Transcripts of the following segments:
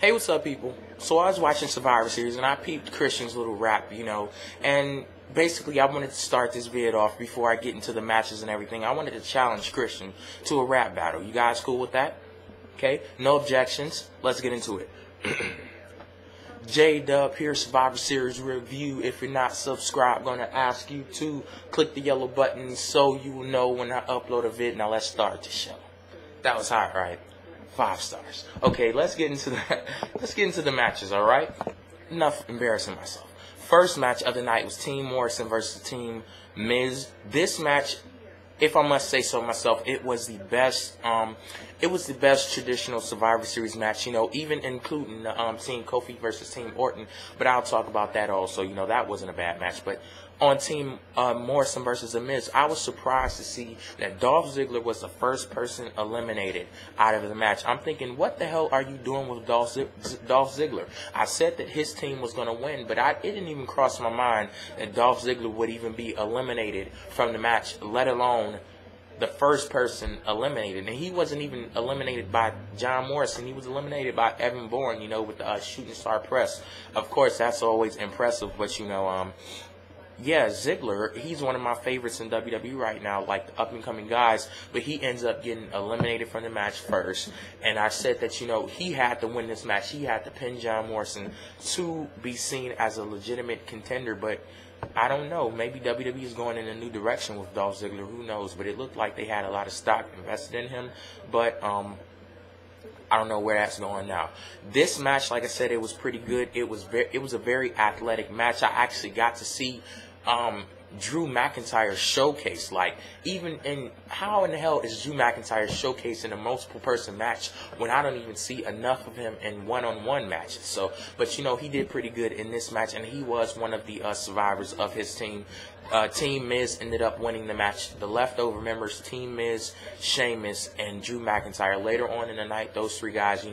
Hey, what's up, people? So I was watching Survivor Series, and I peeped Christian's little rap, and basically I wanted to start this vid off before I get into the matches and everything. I wanted to challenge Christian to a rap battle. You guys cool with that? Okay, no objections. Let's get into it. J-Dub here, Survivor Series review. If you're not subscribed, I'm going to ask you to click the yellow button so you will know when I upload a vid. Now let's start the show. That was hot, right? 5 stars. Okay, let's get into the matches, alright? Enough embarrassing myself. First match of the night was Team Morrison versus Team Miz. This match, if I must say so myself, it was the best traditional Survivor Series match, even including the Team Kofi versus Team Orton, but I'll talk about that also. That wasn't a bad match. But on Team Morrison versus The Miz, I was surprised to see that Dolph Ziggler was the first person eliminated out of the match. I'm thinking, what the hell are you doing with Dolph Ziggler? I said that his team was going to win, but it didn't even cross my mind that Dolph Ziggler would even be eliminated from the match, let alone the first person eliminated. And he wasn't even eliminated by John Morrison. He was eliminated by Evan Bourne, with the shooting star press. Of course, that's always impressive, but, yeah, Ziggler, he's one of my favorites in WWE right now, like the up-and-coming guys, but he ends up getting eliminated from the match first. And I said that, he had to win this match. He had to pin John Morrison to be seen as a legitimate contender, but I don't know. Maybe WWE is going in a new direction with Dolph Ziggler. Who knows? But it looked like they had a lot of stock invested in him, but I don't know where that's going now. This match, like I said, it was pretty good. It was a very athletic match. I actually got to see Drew McIntyre showcase. Like, how in the hell is Drew McIntyre showcasing a multiple person match when I don't even see enough of him in one-on-one matches? So, but he did pretty good in this match, and he was one of the survivors of his team. Team Miz ended up winning the match. The leftover members, Team Miz, Sheamus, and Drew McIntyre. Later on in the night, those 3 guys,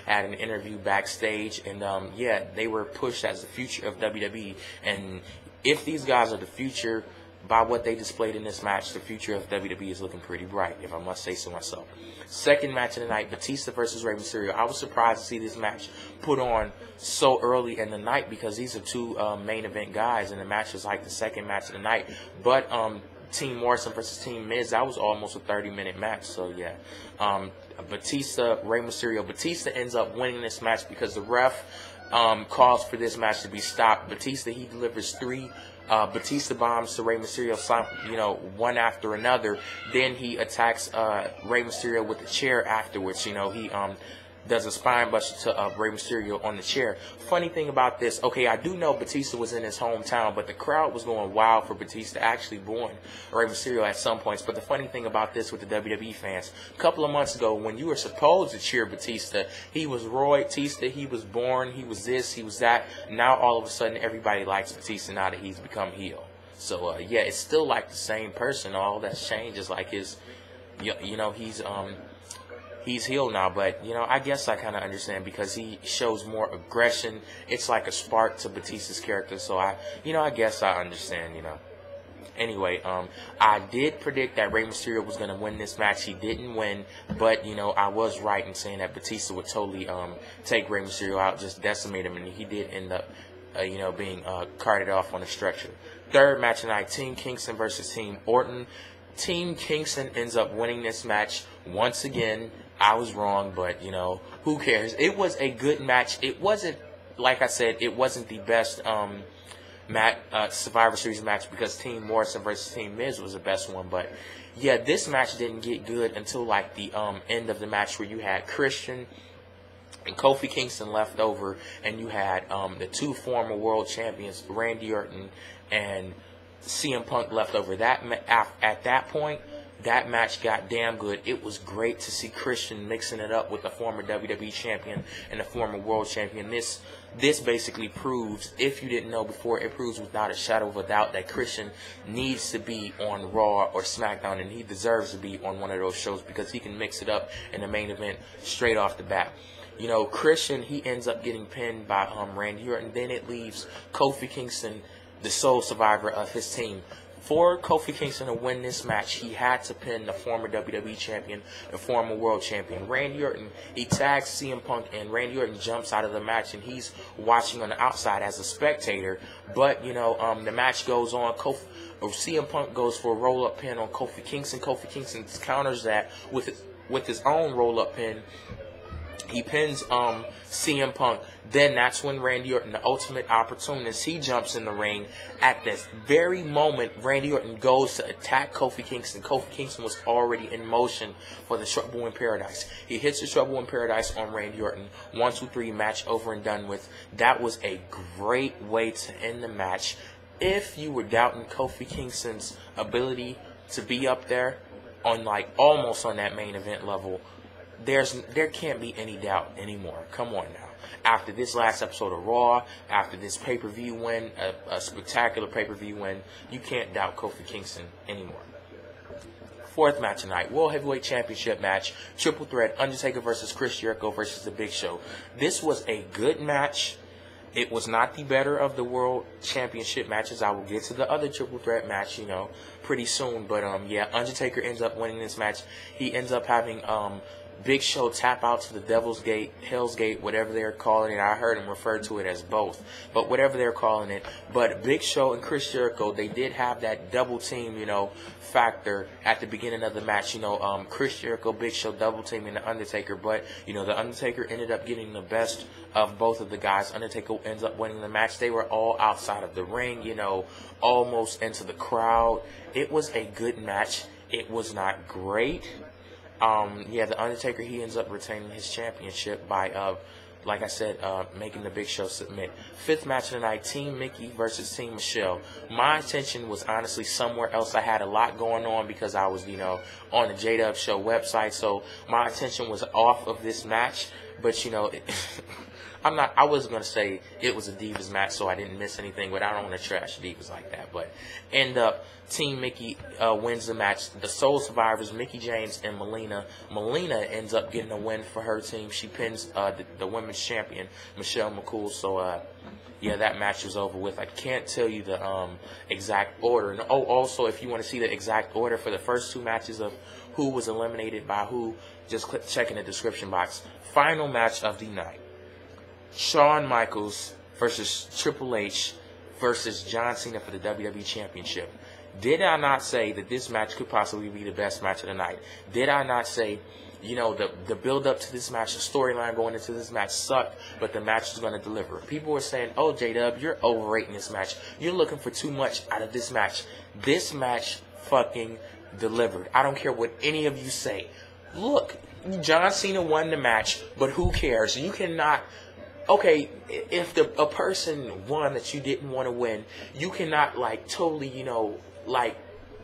had an interview backstage, and yeah, they were pushed as the future of WWE. And if these guys are the future, by what they displayed in this match, the future of WWE is looking pretty bright, if I must say so myself. Second match of the night, Batista versus Rey Mysterio. I was surprised to see this match put on so early in the night because these are 2 main event guys, and the match was like the second match of the night. But Team Morrison versus Team Miz, that was almost a 30-minute match. So yeah, Batista, Rey Mysterio. Batista ends up winning this match because the ref calls for this match to be stopped. Batista, he delivers 3 Batista bombs to Rey Mysterio, one after another. Then he attacks Rey Mysterio with the chair afterwards. He does a spine buster to Rey Mysterio on the chair. Funny thing about this, okay, I do know Batista was in his hometown, but the crowd was going wild for Batista actually booing Rey Mysterio at some points. But the funny thing about this with the WWE fans, a couple of months ago when you were supposed to cheer Batista, he was Roy Batista, he was Bourne, he was this, he was that. Now all of a sudden everybody likes Batista now that he's become heel. So yeah, it's still like the same person. All that's changed is like his, he's heel now, but, I guess I kind of understand because he shows more aggression. It's like a spark to Batista's character, so I guess I understand, Anyway, I did predict that Rey Mysterio was going to win this match. He didn't win, but, I was right in saying that Batista would totally take Rey Mysterio out, just decimate him, and he did end up, being carted off on a stretcher. Third match tonight, Team Kingston versus Team Orton. Team Kingston ends up winning this match once again. I was wrong, but, who cares? It was a good match. It wasn't, like I said, it wasn't the best Survivor Series match because Team Morrison versus Team Miz was the best one. But, yeah, this match didn't get good until, like, the end of the match where you had Christian and Kofi Kingston left over, and you had the 2 former world champions, Randy Orton and CM Punk, left over. At that point, that match got damn good. It was great to see Christian mixing it up with the former WWE champion and the former world champion. This basically proves, if you didn't know before, it proves without a shadow of a doubt that Christian needs to be on Raw or SmackDown, and he deserves to be on one of those shows because he can mix it up in the main event straight off the bat. Christian, he ends up getting pinned by Randy Orton. Then it leaves Kofi Kingston, the sole survivor of his team, For Kofi Kingston to win this match, he had to pin the former WWE Champion, the former World Champion, Randy Orton. He tags CM Punk, and Randy Orton jumps out of the match, and he's watching on the outside as a spectator. But, the match goes on. CM Punk goes for a roll-up pin on Kofi Kingston. Kofi Kingston counters that with his own roll-up pin. He pins CM Punk. Then that's when Randy Orton, the ultimate opportunist, he jumps in the ring. At this very moment, Randy Orton goes to attack Kofi Kingston. Kofi Kingston was already in motion for the Trouble in Paradise. He hits the Trouble in Paradise on Randy Orton. 1, 2, 3, match over and done with. That was a great way to end the match. If you were doubting Kofi Kingston's ability to be up there on almost on that main event level, there can't be any doubt anymore. Come on now. After this last episode of Raw, after this pay-per-view win, a spectacular pay-per-view win, you can't doubt Kofi Kingston anymore. Fourth match tonight, World Heavyweight Championship match, triple threat, Undertaker versus Chris Jericho versus The Big Show. This was a good match. It was not the better of the World Championship matches. I will get to the other triple threat match, pretty soon. But, Undertaker ends up winning this match. He ends up having Big Show tap out to the Devil's Gate, Hell's Gate, whatever they're calling it. I heard him refer to it as both, but whatever they're calling it. But Big Show and Chris Jericho, they did have that double team, factor at the beginning of the match. Chris Jericho, Big Show double teaming the Undertaker, but the Undertaker ended up getting the best of both of the guys. Undertaker ends up winning the match. They were all outside of the ring, almost into the crowd. It was a good match. It was not great. The Undertaker, he ends up retaining his championship by, like I said, making the Big Show submit. Fifth match of the night, Team Mickey versus Team Michelle. My attention was honestly somewhere else. I had a lot going on because I was, on the J-Dub Show website, so my attention was off of this match. But, I wasn't going to say it was a Divas match, so I didn't miss anything, but I don't want to trash Divas like that. But end up, Team Mickey wins the match. The sole survivors, Mickie James and Melina. Melina ends up getting a win for her team. She pins the women's champion, Michelle McCool. So, that match was over with. I can't tell you the exact order. And also, if you want to see the exact order for the first two matches of who was eliminated by who, just check in the description box. Final match of the night. Shawn Michaels versus Triple H versus John Cena for the WWE Championship. Did I not say that this match could possibly be the best match of the night? Did I not say, the build-up to this match, the storyline going into this match sucked, but the match is going to deliver? People were saying, oh, J-Dub, you're overrating this match. You're looking for too much out of this match. This match fucking delivered. I don't care what any of you say. Look, John Cena won the match, but who cares? You cannot... Okay, if a person won that you didn't want to win, you cannot, totally,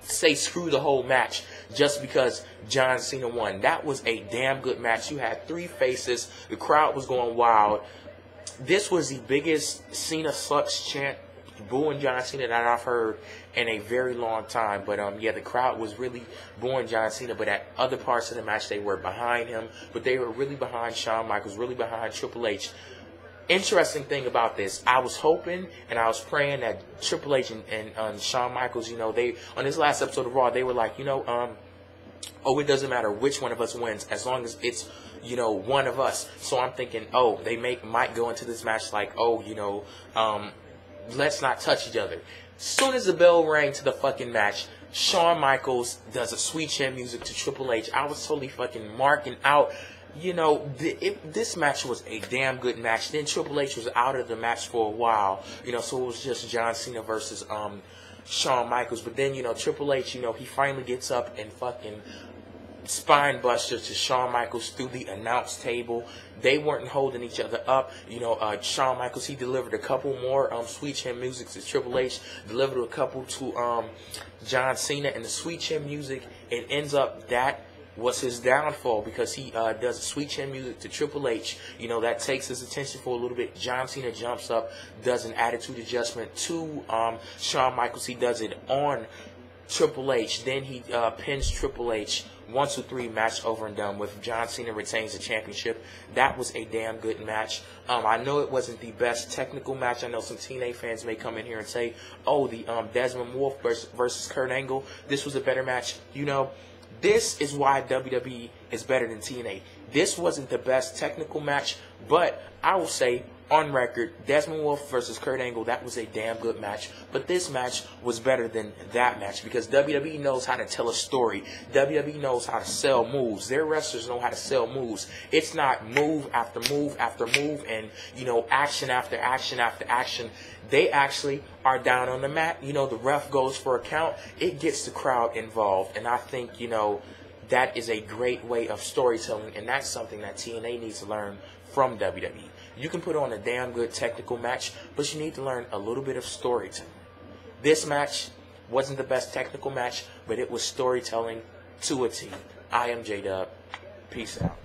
say screw the whole match just because John Cena won. That was a damn good match. You had three faces. The crowd was going wild. This was the biggest Cena sucks chant, booing John Cena, that I've heard in a very long time. But, the crowd was really booing John Cena. But at other parts of the match, they were behind him. But they were really behind Shawn Michaels, really behind Triple H. Interesting thing about this, I was hoping and I was praying that Triple H and Shawn Michaels, they on this last episode of Raw, they were like, it doesn't matter which one of us wins as long as it's, one of us. So I'm thinking, they might go into this match like, let's not touch each other. Soon as the bell rang to the fucking match, Shawn Michaels does a sweet chin music to Triple H. I was totally fucking marking out. This match was a damn good match. Then Triple H was out of the match for a while, so it was just John Cena versus Shawn Michaels. But then, Triple H, he finally gets up and fucking spine buster to Shawn Michaels through the announce table. They weren't holding each other up. Shawn Michaels, he delivered a couple more sweet chin music to Triple H, delivered a couple to John Cena, and the sweet chin music, it ends up that was his downfall because he does a sweet chin music to Triple H. That takes his attention for a little bit. John Cena jumps up, does an attitude adjustment to Shawn Michaels. He does it on Triple H. Then he pins Triple H 1, 2, 3 match over and done with. John Cena retains the championship. That was a damn good match. I know it wasn't the best technical match. I know some TNA fans may come in here and say, oh, the Desmond Wolfe versus Kurt Angle, this was a better match. You know, this is why WWE is better than TNA. This wasn't the best technical match, but I will say, on record, Desmond Wolfe versus Kurt Angle, that was a damn good match. But this match was better than that match because WWE knows how to tell a story. WWE knows how to sell moves. Their wrestlers know how to sell moves. It's not move after move after move and, you know, action after action after action. They actually are down on the mat. You know, the ref goes for a count. It gets the crowd involved. And I think, you know, that is a great way of storytelling. And that's something that TNA needs to learn from WWE. You can put on a damn good technical match, but you need to learn a little bit of storytelling. This match wasn't the best technical match, but it was storytelling to a T. I am J-Dub. Peace out.